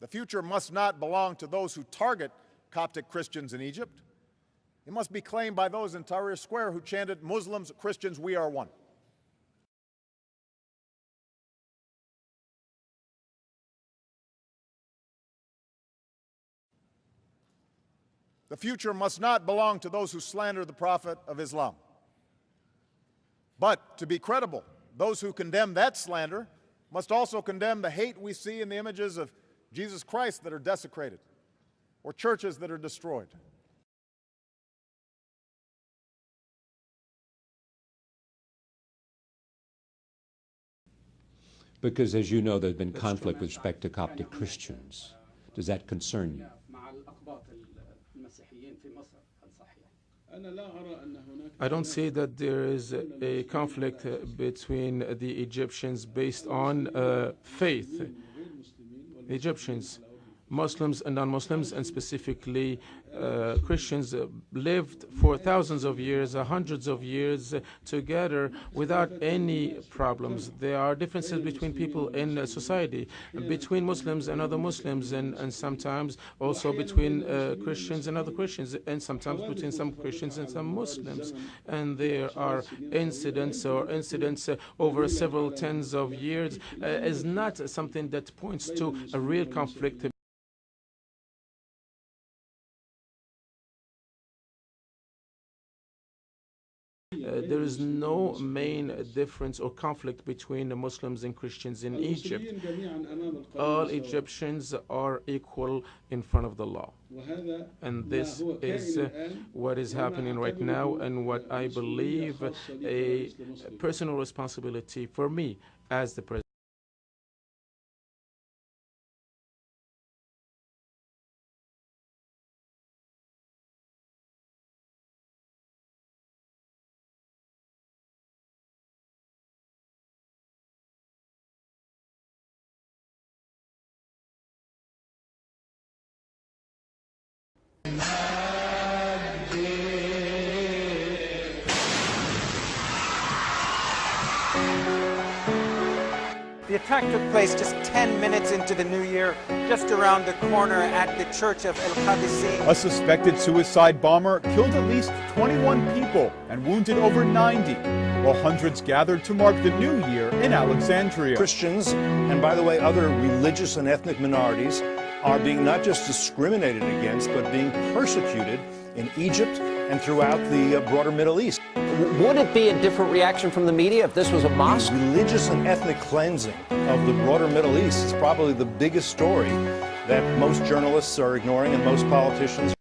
The future must not belong to those who target Coptic Christians in Egypt. It must be claimed by those in Tahrir Square who chanted, "Muslims, Christians, we are one." The future must not belong to those who slander the Prophet of Islam. But to be credible, those who condemn that slander must also condemn the hate we see in the images of Jesus Christ that are desecrated, or churches that are destroyed. Because, as you know, there's been conflict with respect to Coptic Christians. Does that concern you? I don't see that there is a conflict between the Egyptians based on faith. The Egyptians, Muslims and non-Muslims, and specifically Christians, lived for thousands of years, hundreds of years together without any problems. There are differences between people in society, between Muslims and other Muslims, and sometimes also between Christians and other Christians, and sometimes between some Christians and some Muslims. And there are incidents over several tens of years is not something that points to a real conflict. There is no main difference or conflict between the Muslims and Christians in Egypt. All Egyptians are equal in front of the law. And this is what is happening right now, and what I believe a personal responsibility for me as the president. The attack took place just 10 minutes into the new year, just around the corner at the church of El Qadisi. A suspected suicide bomber killed at least 21 people and wounded over 90, while hundreds gathered to mark the new year in Alexandria. Christians, and by the way, other religious and ethnic minorities, are being not just discriminated against, but being persecuted in Egypt and throughout the broader Middle East. Would it be a different reaction from the media if this was a mosque? The religious and ethnic cleansing of the broader Middle East is probably the biggest story that most journalists are ignoring and most politicians